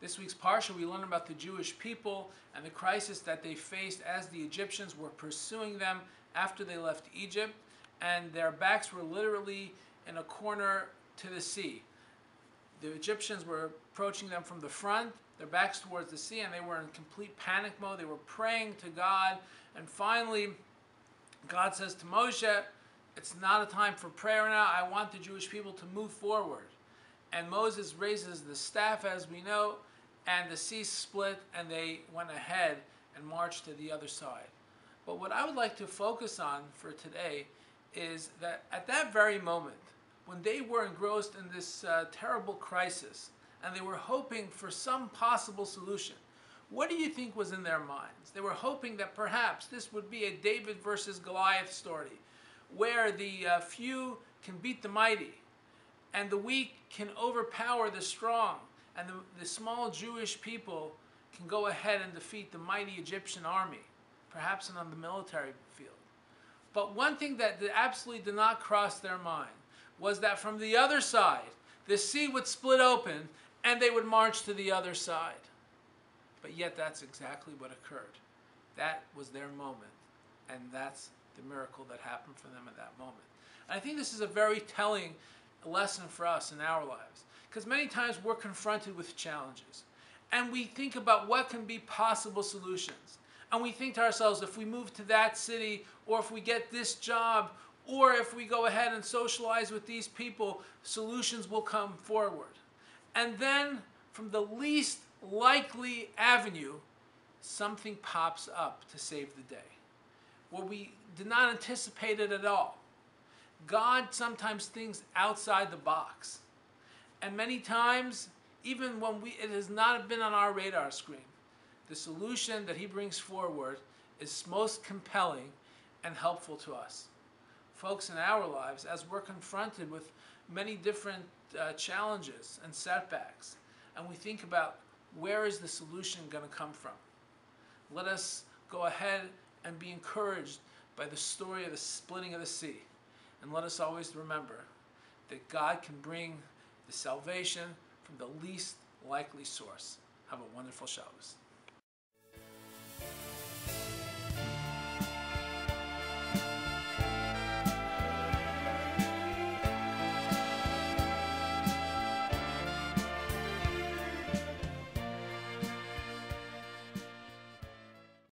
This week's parsha, we learn about the Jewish people and the crisis that they faced as the Egyptians were pursuing them after they left Egypt, and their backs were literally in a corner to the sea. The Egyptians were approaching them from the front, their backs towards the sea, and they were in complete panic mode. They were praying to God, and finally, God says to Moshe, it's not a time for prayer now. I want the Jewish people to move forward. And Moses raises the staff, as we know, and the sea split, and they went ahead and marched to the other side. But what I would like to focus on for today is that at that very moment, when they were engrossed in this terrible crisis, and they were hoping for some possible solution, what do you think was in their minds? They were hoping that perhaps this would be a David versus Goliath story, where the few can beat the mighty, and the weak can overpower the strong, and the small Jewish people can go ahead and defeat the mighty Egyptian army, perhaps on the military field. But one thing that absolutely did not cross their mind was that from the other side, the sea would split open and they would march to the other side. But yet that's exactly what occurred. That was their moment, and that's the miracle that happened for them at that moment. And I think this is a very telling lesson for us in our lives, because many times we're confronted with challenges, and we think about what can be possible solutions. And we think to ourselves, if we move to that city, or if we get this job, or if we go ahead and socialize with these people, solutions will come forward. And then, from the least likely avenue, something pops up to save the day, where we did not anticipate it at all. God sometimes thinks outside the box. And many times, even when it has not been on our radar screen, the solution that he brings forward is most compelling and helpful to us. Folks, in our lives, as we're confronted with many different challenges and setbacks, and we think about where is the solution going to come from, let us go ahead and be encouraged by the story of the splitting of the sea. And let us always remember that God can bring the salvation from the least likely source. Have a wonderful Shabbos.